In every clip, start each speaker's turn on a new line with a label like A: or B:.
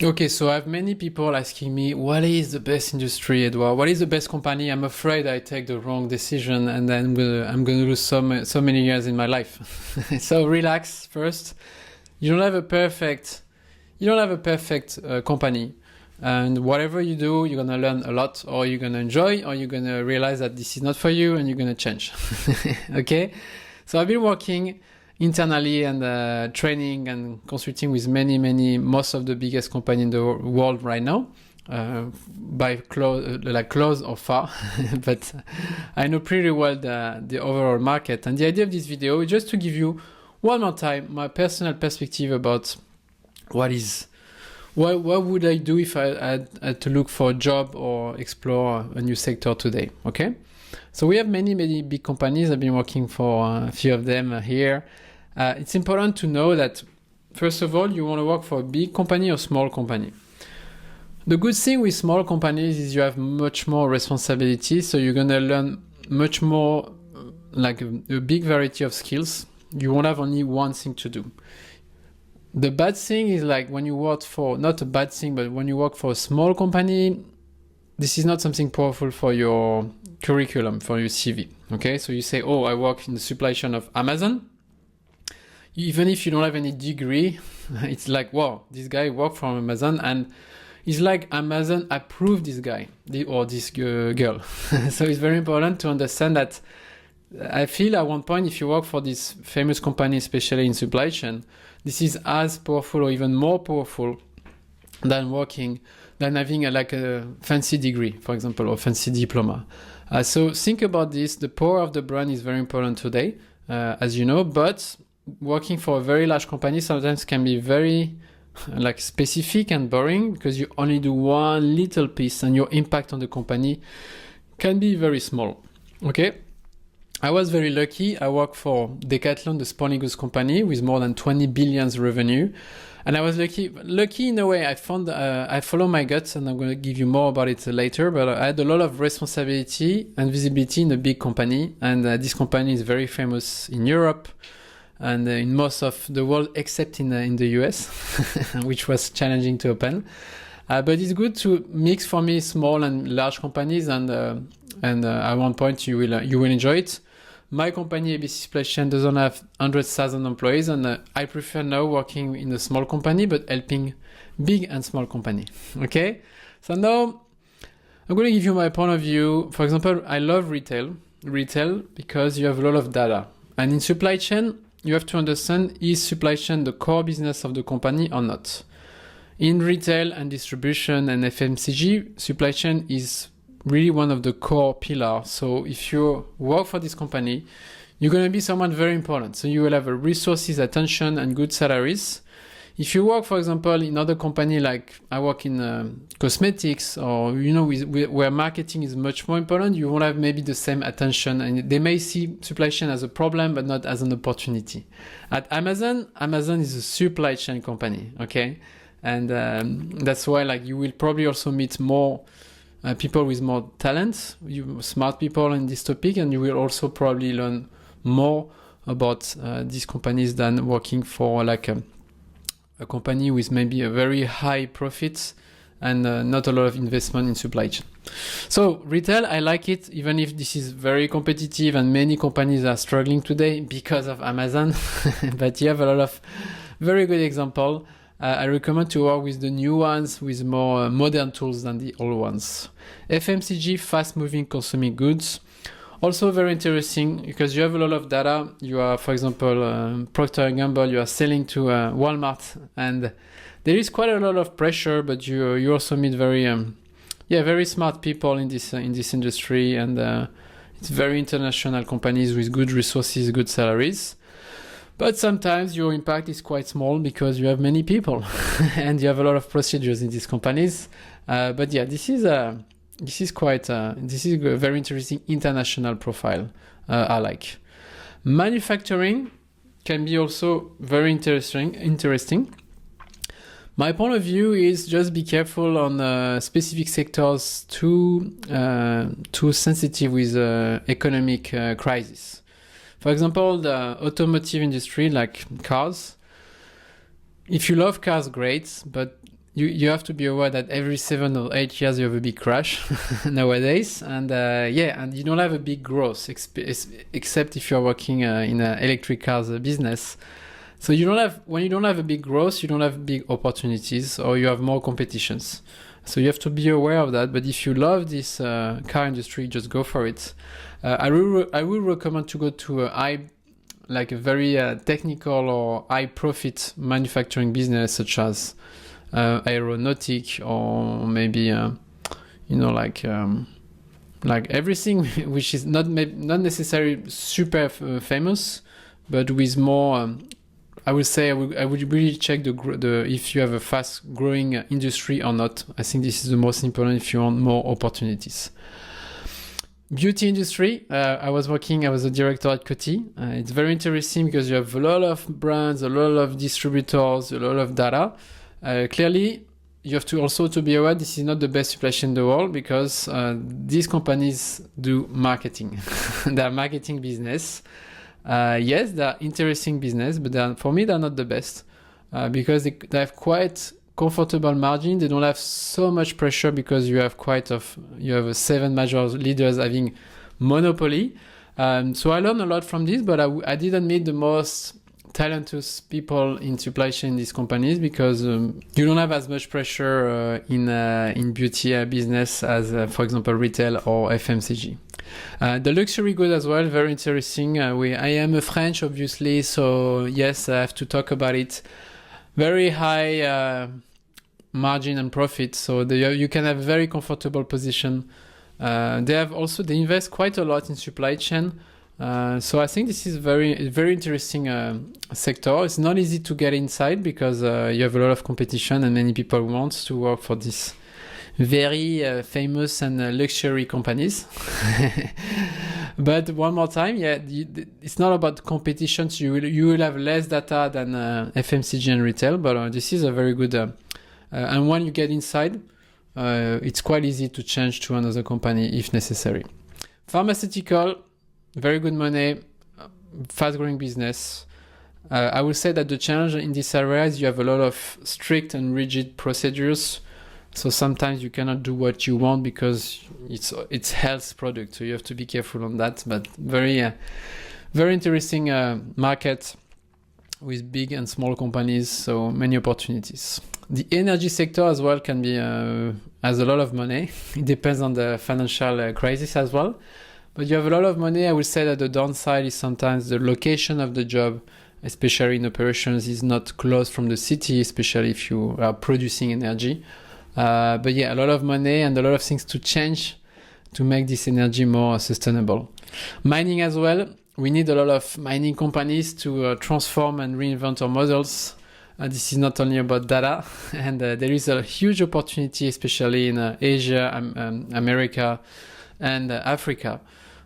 A: Okay, so I have many people asking me, what is the best industry, Edouard? What is the best company? I'm afraid I take the wrong decision and then I'm gonna lose so many years in my life. So relax first. You don't have a perfect company, and whatever you do, you're gonna learn a lot, or you're gonna enjoy, or you're gonna realize that this is not for you, and you're gonna change. Okay, so I've been working internally and training and consulting with most of the biggest companies in the world right now, by close or far, but I know pretty well the overall market. And the idea of this video is just to give you one more time my personal perspective about what would I do if I had to look for a job or explore a new sector today. Okay, so we have many big companies. I've been working for a few of them here. It's important to know that, first of all, you want to work for a big company or small company. The good thing with small companies is you have much more responsibility, so you're going to learn much more, like a big variety of skills. You won't have only one thing to do. The bad thing is, like, when you work for, not a bad thing, but when you work for a small company, this is not something powerful for your curriculum, for your CV. Okay, so you say, oh, I work in the supply chain of Amazon. Even if you don't have any degree, it's like, wow, this guy worked for Amazon, and it's like Amazon approved this guy or this girl. So it's very important to understand that. I feel at one point, if you work for this famous company, especially in supply chain, this is as powerful or even more powerful than having a fancy degree, for example, or fancy diploma. So think about this. The power of the brand is very important today, as you know, but working for a very large company sometimes can be very specific and boring, because you only do one little piece and your impact on the company can be very small. Okay, I was very lucky. I worked for Decathlon, the sporting goods company, with more than 20 billion revenue, and I was lucky in a way. I follow my guts, and I'm going to give you more about it later, but I had a lot of responsibility and visibility in a big company, and this company is very famous in Europe and in most of the world, except in the US, which was challenging to open. But it's good to mix for me small and large companies, and at one point you will enjoy it. My company, AbcSupplyChain, doesn't have 100,000 employees, and I prefer now working in a small company, but helping big and small company. Okay, so now I'm going to give you my point of view. For example, I love retail because you have a lot of data, and in supply chain, you have to understand, is supply chain the core business of the company or not? In retail and distribution and FMCG, supply chain is really one of the core pillars. So if you work for this company, you're going to be someone very important. So you will have resources, attention, and good salaries. If you work, for example, in other company, like I work in cosmetics, or where marketing is much more important, you won't have maybe the same attention, and they may see supply chain as a problem but not as an opportunity. At Amazon is a supply chain company, okay, and that's why you will probably also meet more people with more talent, smart people in this topic, and you will also probably learn more about these companies than working for a company with maybe a very high profits and not a lot of investment in supply chain. So retail, I like it, even if this is very competitive and many companies are struggling today because of Amazon. But you have a lot of very good example. I recommend to work with the new ones with more modern tools than the old ones. FMCG, fast-moving consumer goods. Also very interesting because you have a lot of data. You are, for example, Procter & Gamble, you are selling to Walmart, and there is quite a lot of pressure, but you also meet very smart people in this industry, and it's very international companies with good resources, good salaries. But sometimes your impact is quite small because you have many people and you have a lot of procedures in these companies. But yeah, this is a very interesting international profile. I like. Manufacturing can be also very interesting. My point of view is just be careful on specific sectors too sensitive with economic crisis. For example, the automotive industry, like cars. If you love cars, great, but you have to be aware that every 7 or 8 years you have a big crash nowadays, and and you don't have a big growth except if you're working in an electric cars business. So when you don't have a big growth, you don't have big opportunities, or you have more competitions. So you have to be aware of that. But if you love this car industry, just go for it. I will recommend to go to a very technical or high profit manufacturing business, such as aeronautic, or maybe like everything which is not necessarily super famous, but with more. I would say I would really check the if you have a fast growing industry or not. I think this is the most important if you want more opportunities. Beauty industry. I was a director at Coty. It's very interesting because you have a lot of brands, a lot of distributors, a lot of data. Clearly, you have to also to be aware this is not the best supply chain in the world, because these companies do marketing. They are marketing business. Yes, they're interesting business, but for me, they're not the best because they have quite comfortable margin. They don't have so much pressure because you have 7 major leaders having monopoly. So I learned a lot from this, but I didn't meet the most talented people in supply chain in these companies, because you don't have as much pressure in beauty business as, for example, retail or FMCG. The luxury good as well, very interesting. I am a French, obviously, so yes, I have to talk about it. Very high margin and profit, so you can have a very comfortable position. They invest quite a lot in supply chain. So I think this is very interesting sector. It's not easy to get inside because you have a lot of competition and many people want to work for this very famous and luxury companies. But one more time, it's not about competition. So you will have less data than FMCG and retail, but this is a very good. And when you get inside, it's quite easy to change to another company if necessary. Pharmaceutical, very good money, fast-growing business. I will say that the challenge in this area is you have a lot of strict and rigid procedures. So sometimes you cannot do what you want because it's health product. So you have to be careful on that. But very interesting market with big and small companies. So many opportunities. The energy sector as well can be has a lot of money. It depends on the financial crisis as well. But you have a lot of money. I would say that the downside is sometimes the location of the job, especially in operations, is not close from the city, especially if you are producing energy. But a lot of money and a lot of things to change to make this energy more sustainable. Mining as well. We need a lot of mining companies to transform and reinvent our models. This is not only about data, and there is a huge opportunity, especially in Asia, America, and Africa.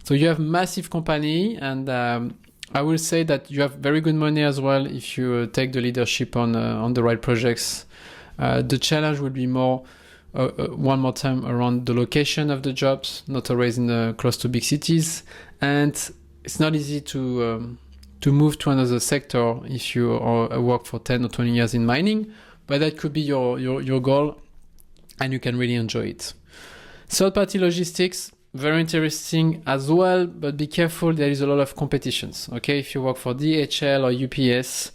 A: So you have massive company, and I will say that you have very good money as well if you take the leadership on the right projects. The challenge would be more, one more time, around the location of the jobs, not always close to big cities, and it's not easy to move to another sector if you work for 10 or 20 years in mining, but that could be your goal, and you can really enjoy it. Third-party logistics, very interesting as well, but be careful, there is a lot of competitions. Okay, if you work for DHL or UPS,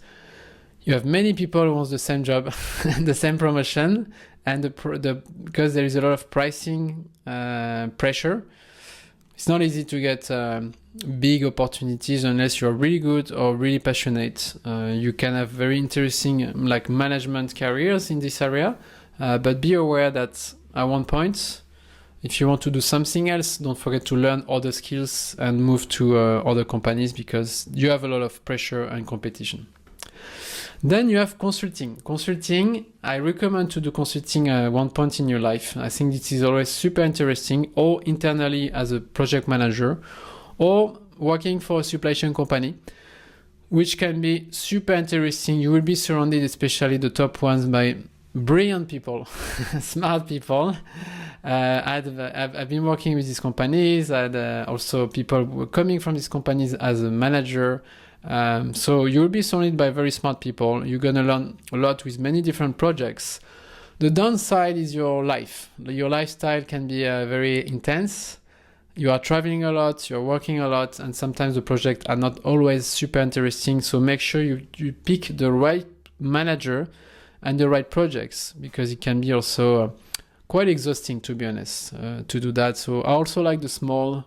A: you have many people who want the same job, the same promotion, and because there is a lot of pricing pressure, it's not easy to get big opportunities unless you're really good or really passionate. You can have very interesting management careers in this area, but be aware that at one point, if you want to do something else, don't forget to learn other skills and move to other companies because you have a lot of pressure and competition. Then you have consulting. Consulting, I recommend to do consulting at one point in your life. I think this is always super interesting, or internally as a project manager, or working for a supply chain company, which can be super interesting. You will be surrounded, especially the top ones, by brilliant people, smart people. I've been working with these companies, and also people coming from these companies as a manager. So you'll be surrounded by very smart people. You're going to learn a lot with many different projects. The downside is your life. Your lifestyle can be very intense. You are traveling a lot, you're working a lot, and sometimes the projects are not always super interesting. So make sure you pick the right manager and the right projects, because it can be also quite exhausting, to be honest, to do that. So I also like the small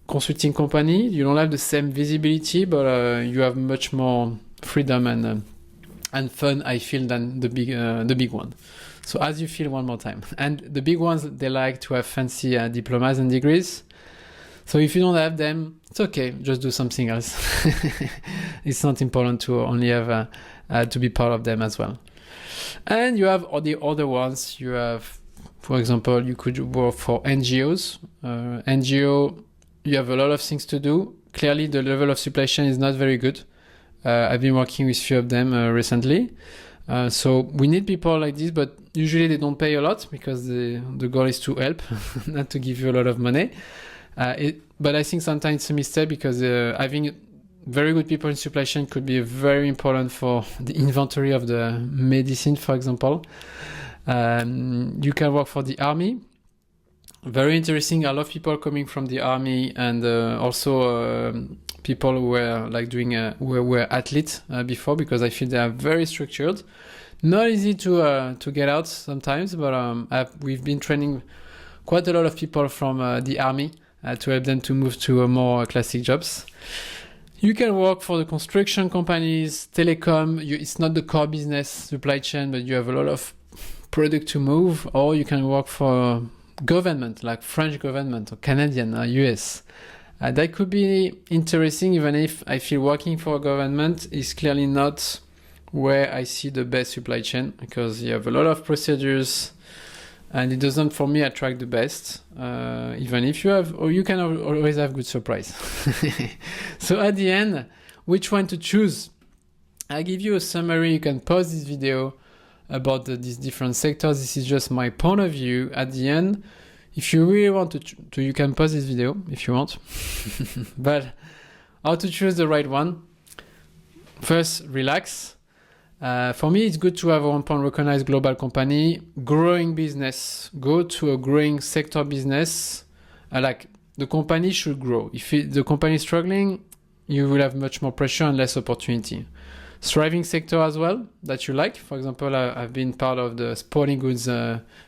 A: consulting company. You don't have the same visibility, but you have much more freedom and fun, I feel, than the big one. So as you feel, one more time. And the big ones, they like to have fancy diplomas and degrees. So if you don't have them, it's okay. Just do something else. It's not important to only have to be part of them as well. And you have all the other ones. You have, for example, you could work for NGOs. NGO, you have a lot of things to do. Clearly, the level of supply chain is not very good. I've been working with a few of them recently. So we need people like this, but usually they don't pay a lot, because the goal is to help, not to give you a lot of money. But I think sometimes it's a mistake, because having very good people in supply chain could be very important for the inventory of the medicine, for example. You can work for the army. Very interesting. I love people coming from the army, and also people who were like who were athletes before, because I feel they are very structured. Not easy to get out sometimes, but we've been training quite a lot of people from the army to help them to move to more classic jobs. You can work for the construction companies, telecom. It's not the core business supply chain, but you have a lot of product to move. Or you can work for government, like French government or Canadian or US. That could be interesting, even if I feel working for a government is clearly not where I see the best supply chain, because you have a lot of procedures and it doesn't, for me, attract the best. Even if you have, or you can always have good surprise. So at the end, which one to choose? I give you a summary. You can pause this video about these different sectors. This is just my point of view. At the end, if you really want to you can pause this video if you want. But how to choose the right one? First, relax. For me, it's good to have a 1 point recognized global company, growing business. Go to a growing sector business. Like the company should grow. If the company is struggling, you will have much more pressure and less opportunity. Thriving sector as well that you like. For example, I've been part of the sporting goods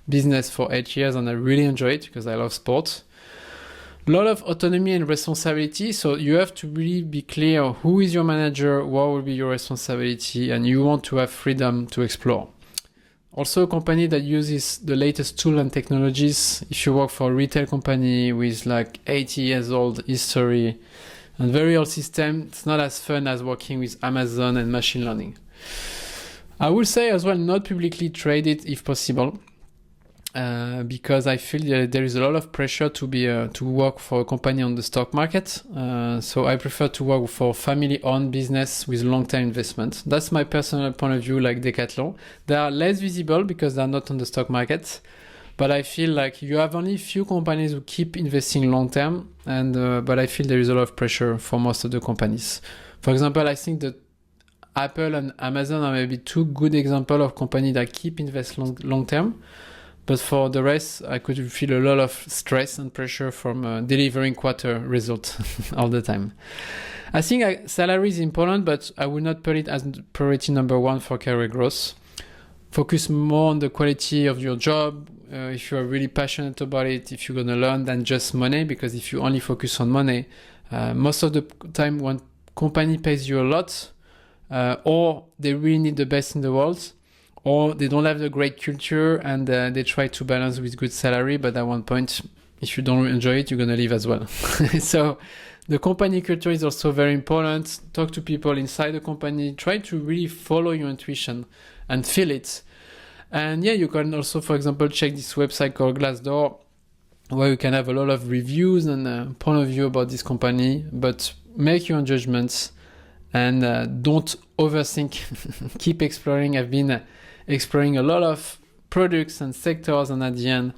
A: business for 8 years, and I really enjoy it because I love sports. A lot of autonomy and responsibility. So you have to really be clear who is your manager, what will be your responsibility, and you want to have freedom to explore. Also, a company that uses the latest tool and technologies. If you work for a retail company with like 80 years old history and very old system, it's not as fun as working with Amazon and machine learning. I will say as well, not publicly trade it if possible. Because I feel there is a lot of pressure to work for a company on the stock market. So I prefer to work for family-owned business with long-term investment. That's my personal point of view, like Decathlon. They are less visible because they are not on the stock market. But I feel like you have only few companies who keep investing long-term. But I feel there is a lot of pressure for most of the companies. For example, I think that Apple and Amazon are maybe two good examples of companies that keep investing long-term. But for the rest, I could feel a lot of stress and pressure from delivering quarter results all the time. I think salary is important, but I would not put it as priority number one for career growth. Focus more on the quality of your job. If you are really passionate about it, if you're going to learn, than just money. Because if you only focus on money, most of the time when company pays you a lot, or they really need the best in the world, or they don't have the great culture and they try to balance with good salary, but at one point, if you don't enjoy it, you're going to leave as well. So the company culture is also very important. Talk to people inside the company. Try to really follow your intuition and feel it. And yeah, you can also, for example, check this website called Glassdoor, where you can have a lot of reviews and point of view about this company, but make your own judgments and don't overthink. Keep exploring. I've been exploring a lot of products and sectors, and at the end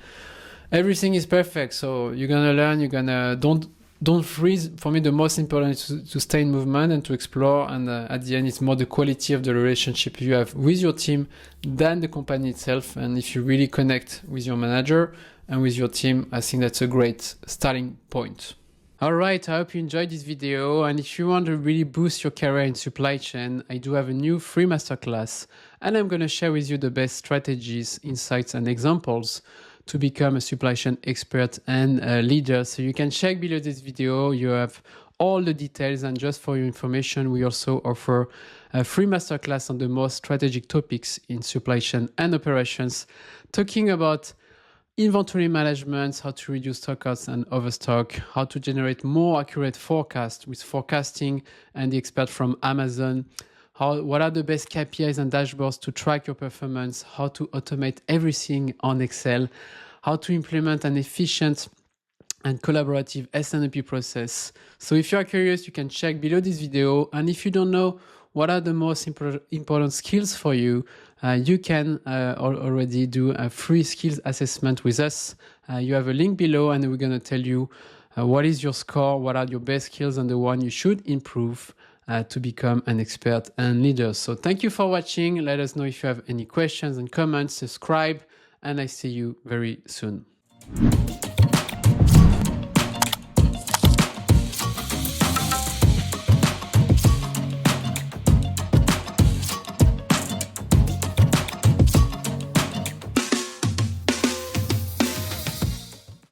A: everything is perfect. So you're gonna learn, don't don't freeze. For me, the most important is to stay in movement and to explore. And at the end, it's more the quality of the relationship you have with your team than the company itself. And if you really connect with your manager and with your team, I think that's a great starting point. All right, I hope you enjoyed this video. And if you want to really boost your career in supply chain, I do have a new free masterclass, and I'm going to share with you the best strategies, insights, and examples to become a supply chain expert and a leader. So you can check below this video. You have all the details, and just for your information, we also offer a free masterclass on the most strategic topics in supply chain and operations, talking about inventory management, how to reduce stockouts and overstock, how to generate more accurate forecasts with forecasting and the expert from Amazon, what are the best KPIs and dashboards to track your performance, how to automate everything on Excel, how to implement an efficient and collaborative S&OP process. So if you are curious, you can check below this video. And if you don't know what are the most important skills for you, you can already do a free skills assessment with us. You have a link below, and we're going to tell you what is your score, what are your best skills, and the one you should improve to become an expert and leader. So thank you for watching. Let us know if you have any questions and comments. Subscribe, and I see you very soon.